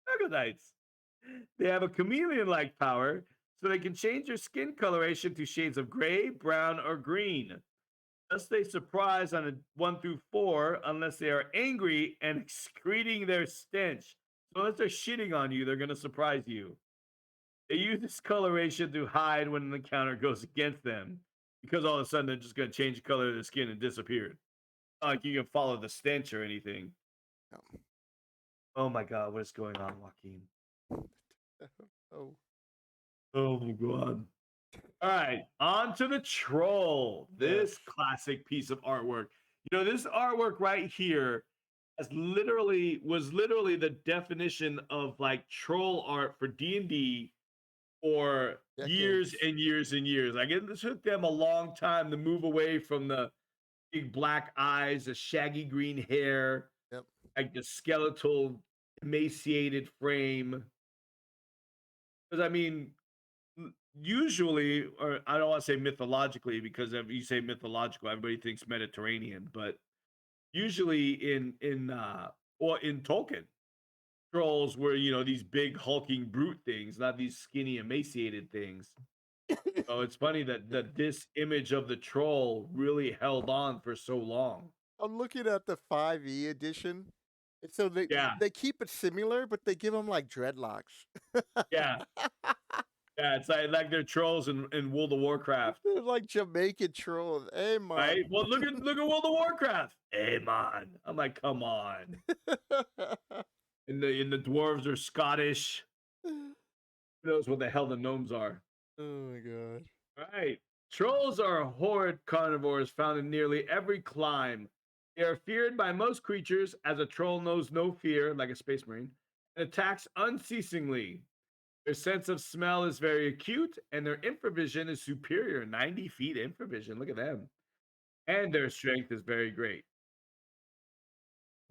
Troglodytes. They have a chameleon-like power, so they can change their skin coloration to shades of gray, brown, or green. Thus, they surprise on a 1 through 4 unless they are angry and excreting their stench. So unless they're shitting on you, they're going to surprise you. They use this coloration to hide when an encounter goes against them, because all of a sudden they're just going to change the color of their skin and disappear. Not like you can follow the stench or anything. Oh. Oh my God, what is going on, Joaquin? Oh. Oh my God. All right, on to the troll. This Yes. classic piece of artwork. You know, this artwork right here was literally the definition of like troll art for D&D for years Decades. and years and years. Like it took them a long time to move away from the big black eyes, the shaggy green hair, Yep. like the skeletal emaciated frame. Because I mean, usually, or I don't want to say mythologically, because if you say mythological, everybody thinks Mediterranean, but usually in Tolkien, trolls were, these big hulking brute things, not these skinny emaciated things. So it's funny that this image of the troll really held on for so long. I'm looking at the 5e edition. And so they Yeah, they keep it similar, but they give them like dreadlocks. yeah, yeah. It's like they're trolls in World of Warcraft, They're like Jamaican trolls. Hey right? man. Well, look at World of Warcraft. Hey man, I'm like, come on. And the dwarves are Scottish. Who knows what the hell the gnomes are? Oh my god. Right. Trolls are horrid carnivores found in nearly every clime. They are feared by most creatures, as a troll knows no fear, like a space marine, and attacks unceasingly. Their sense of smell is very acute, and their infravision is superior. 90 feet infravision. Look at them. And their strength is very great.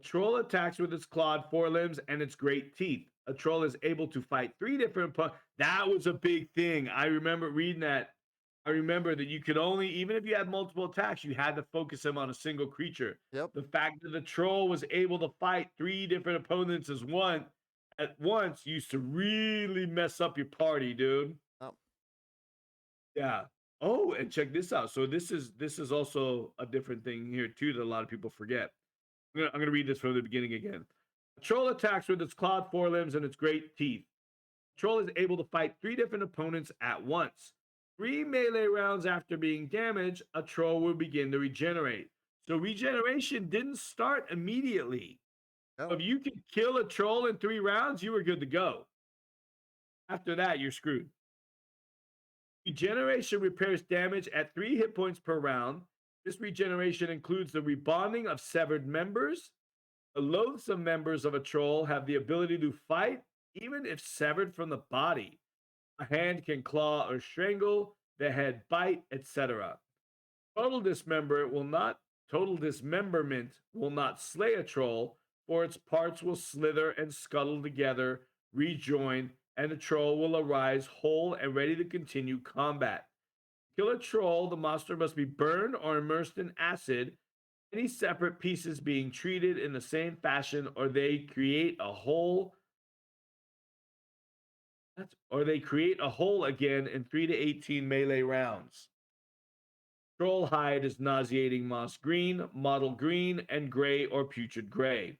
A troll attacks with its clawed forelimbs and its great teeth. A troll is able to fight three different That was a big thing. I remember reading that. I remember that you could only, even if you had multiple attacks, you had to focus them on a single creature. Yep. The fact that the troll was able to fight three different opponents at once used to really mess up your party, dude. Oh. Yeah. Oh, and check this out. So this is also a different thing here too that a lot of people forget. I'm gonna read this from the beginning again. A troll attacks with its clawed forelimbs and its great teeth. The troll is able to fight three different opponents at once. Three melee rounds after being damaged, a troll will begin to regenerate. So regeneration didn't start immediately. No. If you could kill a troll in 3 rounds, you were good to go. After that, you're screwed. Regeneration repairs damage at 3 hit points per round. This regeneration includes the rebonding of severed members. The loathsome members of a troll have the ability to fight even if severed from the body. A hand can claw or strangle, the head bite, etc. Total total dismemberment will not slay a troll, for its parts will slither and scuttle together, rejoin, and the troll will arise whole and ready to continue combat. To kill a troll, the monster must be burned or immersed in acid, any separate pieces being treated in the same fashion, or they create a hole again in 3 to 18 melee rounds. Troll hide is nauseating moss green, mottle green, and gray or putrid gray.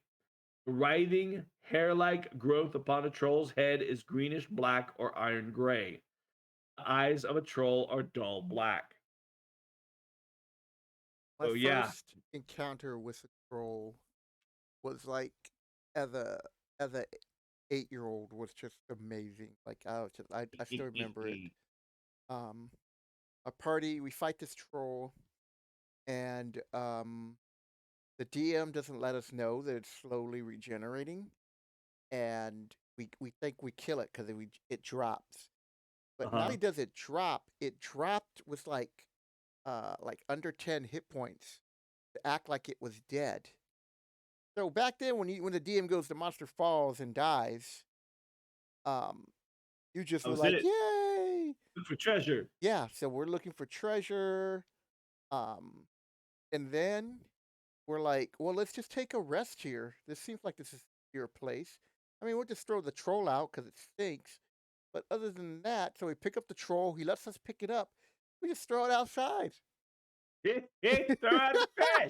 The writhing, hair like growth upon a troll's head is greenish black or iron gray. The eyes of a troll are dull black. My So, yeah. first encounter with a troll was like as a 8-year old was just amazing. Like I still remember it. Um, a party we fight this troll, and the DM doesn't let us know that it's slowly regenerating, and we think we kill it because it drops. But not Uh-huh. only does it drop, it dropped with like under 10 hit points to act like it was dead. So back then, when the DM goes, the monster falls and dies, um, you just That were was like, it. "Yay!" Look for treasure. Yeah. So we're looking for treasure, um, and then we're like, "Well, let's just take a rest here. This seems like this is your place. I mean, we'll just throw the troll out because it stinks. But other than that, so we pick up the troll. He lets us pick it up. We just throw it outside. Throw out the trash.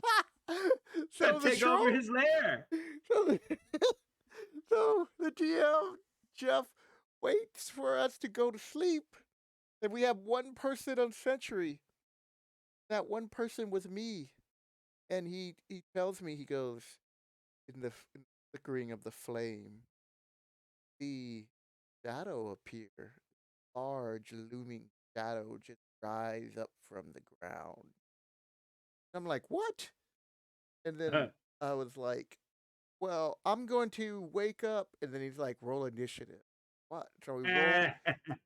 So Gotta the take over troll, his lair. so the, so the DM Jeff waits for us to go to sleep, and we have one person on sentry. That one person was me, and he tells me, he goes, in the flickering of the flame, the shadow appear. Large looming shadow just rise up from the ground. I'm like, what? And then I was like, well, I'm going to wake up. And then he's like, roll initiative. What? So we rolled,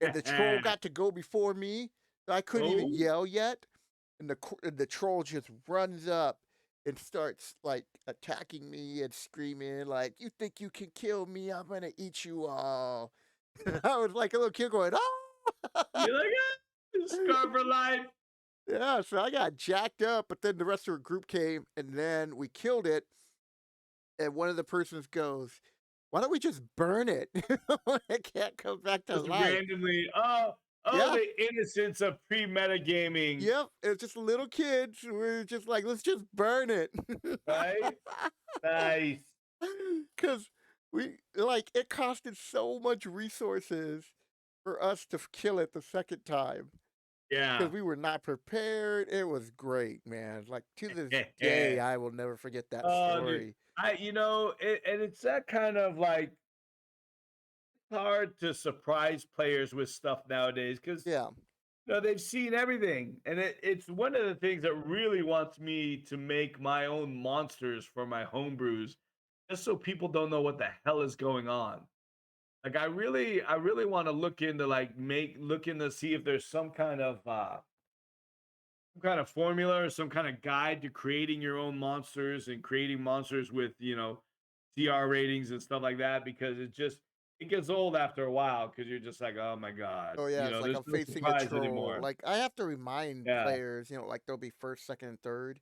and the troll got to go before me. So I couldn't even Oh, yell yet. And the troll just runs up and starts like attacking me and screaming, like, "You think you can kill me? I'm gonna eat you all." I was like a little kid going, "Ah!" you're like, scar for life. Yeah, so I got jacked up, but then the rest of our group came, and then we killed it. And one of the persons goes, "Why don't we just burn it? It can't come back to Just life." randomly. Oh, Yeah, the innocence of pre-metagaming, yep. It's just little kids. We're just like, let's just burn it, right? Nice. because we like it costed so much resources for us to kill it the second time. Yeah. Because we were not prepared. It was great, man. Like to this day, I will never forget that Oh, dude. story. And it's that kind of like hard to surprise players with stuff nowadays because Yeah. they've seen everything, and it's one of the things that really wants me to make my own monsters for my homebrews, just so people don't know what the hell is going on. Like I really want to look into look into see if there's some kind of formula or some kind of guide to creating your own monsters and creating monsters with CR ratings and stuff like that, because it gets old after a while because you're just like, oh my god, Oh yeah, it's like there's I'm no facing a surprise troll. anymore. Like I have to remind Yeah, players, like they'll be first, second, and third.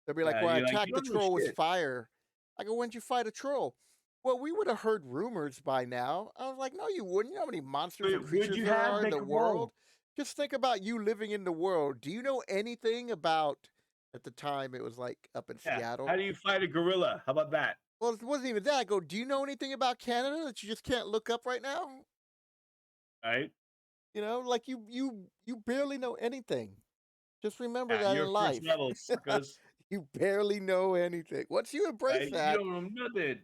They'll be like, yeah, "Well, I you're like, you attacked the don't know troll with shit. fire." I go, "When'd you fight a troll?" "Well, we would have heard rumors by now." I was like, "No, you wouldn't. You know how many monsters and Would creatures you there have are in make the a roll? world? Just think about you living in the world. Do you know anything about?" At the time, it was like up in Yeah. How Seattle. do you fight a gorilla? How about that? Well, it wasn't even that. I go, "Do you know anything about Canada that you just can't look up right now?" Right? Like you barely know anything. Just remember Yeah, that in you're first life. level, suckers. You barely know anything. Once you embrace Right? You that, don't know nothing.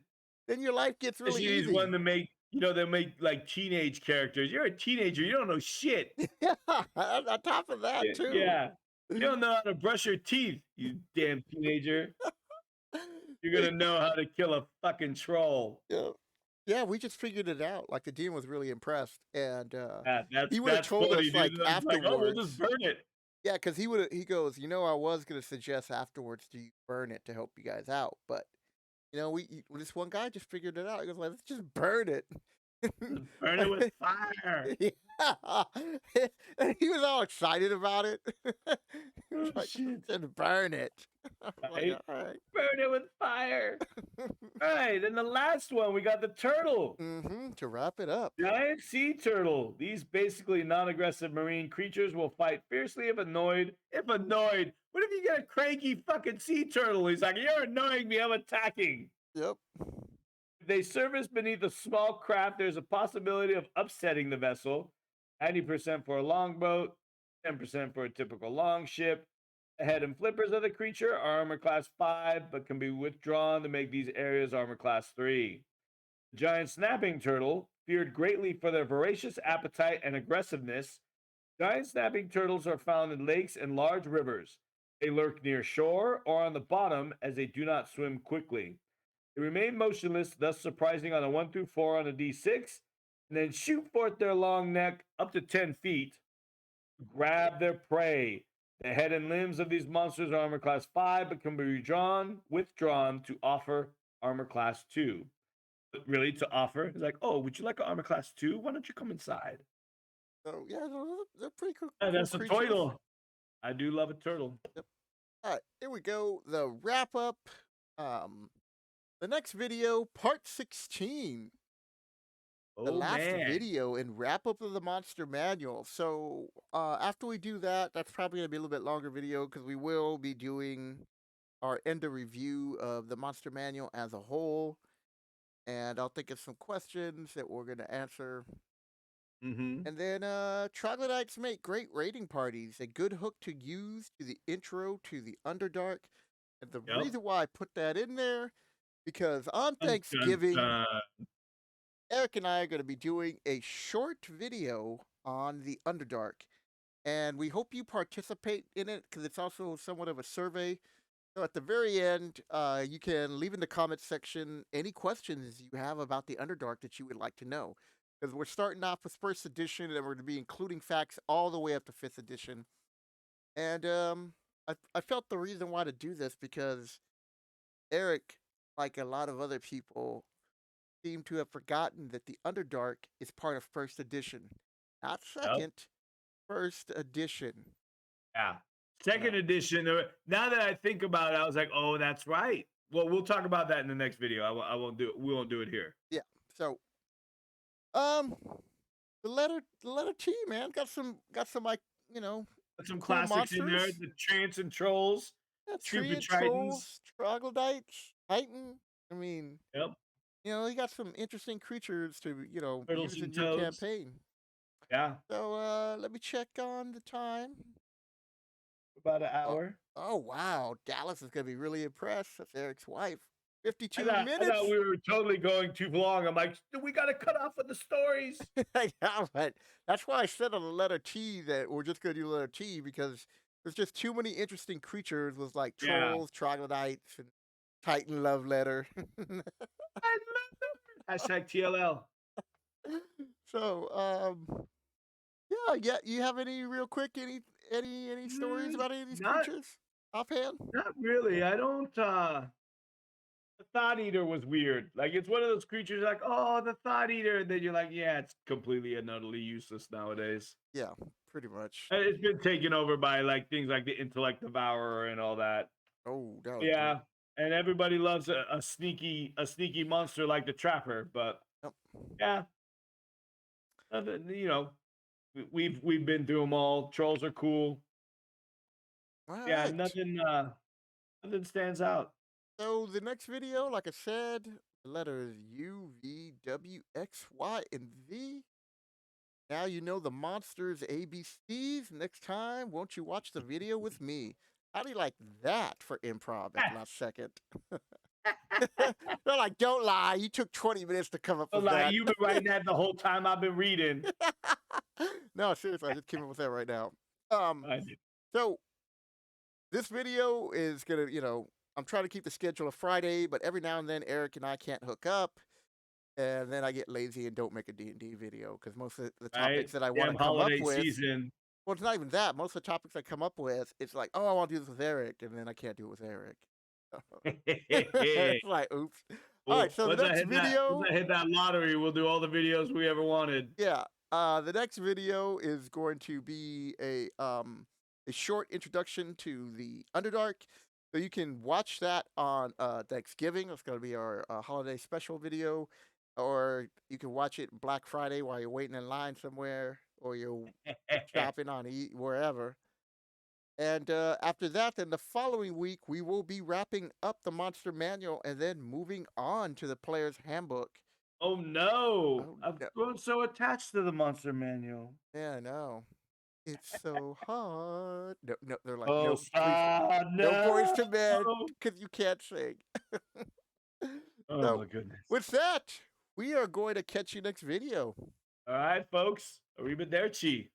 then your life gets really Especially these one easy. to make, they'll make like teenage characters. You're a teenager. You don't know shit. Yeah, on top of that Yeah, too. yeah. You don't know how to brush your teeth, you damn teenager. You're They gonna know how to kill a fucking troll. yeah. Yeah, we just figured it out. Like the dean was really impressed, and Yeah, he would have that's told funny, us dude. like It's like, oh, we'll just afterwards. burn it. Yeah, because he goes, I was gonna suggest afterwards do you burn it to help you guys out, but this one guy just figured it out. He goes, like, let's just burn it. Just burn it with fire. Yeah. He was all excited about it. He was Oh like, shit! just burn it. I was like, Right? all right. Burn it with fire. All right, then the last one we got the turtle. To wrap it up. Giant sea turtle. These basically non-aggressive marine creatures will fight fiercely if annoyed. If annoyed, what if you get a cranky fucking sea turtle? He's like, "You're annoying me. I'm attacking." Yep. If they surface beneath a small craft, there's a possibility of upsetting the vessel. 90% for a longboat, 10% for a typical longship. The head and flippers of the creature are armor class 5, but can be withdrawn to make these areas armor class 3. The giant snapping turtle, feared greatly for their voracious appetite and aggressiveness, giant snapping turtles are found in lakes and large rivers. They lurk near shore or on the bottom as they do not swim quickly. They remain motionless, thus surprising on a 1 through 4 on a d6, and then shoot forth their long neck up to 10 feet, grab their prey. The head and limbs of these monsters are armor class 5, but can be withdrawn to offer armor class 2. But really, to offer, it's like, oh, would you like an armor class 2? Why don't you come inside? So yeah, they're pretty cool, And cool that's a creatures. turtle. I do love a turtle. Yep. All right, here we go. The wrap up. Um, the next video, part 16. The Oh, last man. video and wrap up of the monster manual. So after we do that, that's probably gonna be a little bit longer video because we will be doing our end of review of the monster manual as a whole. And I'll think of some questions that we're gonna answer. Mm-hmm. And then Troglodytes make great raiding parties, a good hook to use to the intro to the Underdark. And the Yep. reason why I put that in there, because on Dun, dun, Thanksgiving, dun. Eric and I are going to be doing a short video on the Underdark. And we hope you participate in it because it's also somewhat of a survey. So at the very end, you can leave in the comments section any questions you have about the Underdark that you would like to know. Because we're starting off with first edition and we're going to be including facts all the way up to fifth edition. And I felt the reason why to do this because Eric, like a lot of other people, seem to have forgotten that the Underdark is part of first edition, not Yep. second, first edition. Yeah. You Second know, edition. Now that I think about it, I was like, oh, that's right. Well, we'll talk about that in the next video. I won't do it. We won't do it here. yeah. So, um, the letter T, man, got some like Put some cool classics in there. monsters. The Trance and Trolls, Yeah, Stupid Treant, Tritons. trolls, troglodytes, Titan. I mean, Yep. you got some interesting creatures to Turtles use in and your Toads. campaign. Yeah. So, let me check on the time. About an Oh, hour. oh wow, Dallas is gonna be really impressed. That's Eric's wife. I 52 thought I thought minutes. we were totally going too long. I'm like, we got to cut off with the stories. Yeah, but that's why I said on the letter T that we're just gonna do letter T because there's just too many interesting creatures with like Yeah. trolls, troglodytes, and Titan love letter. I love them. Hashtag TLL. So, yeah, yeah. You have any real quick any stories Mm, about any of these not creatures offhand? not really. I don't the Thought Eater was weird. Like it's one of those creatures like, oh, the Thought Eater. And then you're like, yeah, it's completely and utterly useless nowadays. Yeah, pretty much. It's been taken over by like things like the Intellect Devourer and all that. Oh, that was great. Yeah. And everybody loves a sneaky monster like the Trapper, but Yep. yeah, nothing, we've been through them all. Trolls are cool. All Yeah, right. nothing stands out. So the next video, like I said, the letters U, V, W, X, Y, and V. Now you know the monsters ABCs. Next time, won't you watch the video with me? How do you like that for improv at the last second? They're like, don't lie. You took 20 minutes to come up But with like that. you've been writing that the whole time I've been reading. No, seriously, I just came up with that right now. Um, I did. so this video is gonna, I'm trying to keep the schedule of Friday, but every now and then Eric and I can't hook up. and then I get lazy and don't make a D&D video because most of the Right? topics that I want to Damn come up holiday with, season. well, it's not even that. Most of the topics I come up with, it's like, oh, I want to do this with Eric, and then I can't do it with Eric. It's like, oops. All right, Well, so the next once video, I hit that lottery, we'll do all the videos we ever wanted. yeah, the next video is going to be a short introduction to the Underdark. So you can watch that on Thanksgiving. It's going to be our holiday special video, or you can watch it Black Friday while you're waiting in line somewhere, or you're shopping on wherever. And after that, then the following week, we will be wrapping up the Monster Manual and then moving on to the Player's Handbook. Oh no! Oh, I've no. grown so attached to the Monster Manual. Yeah, I know. It's so hard. No, no, they're like, Oh, no, please, sad no boys now. to bed because you can't sing. Oh So, my goodness. with that, we are going to catch you next video. All right, folks. Arrivederci.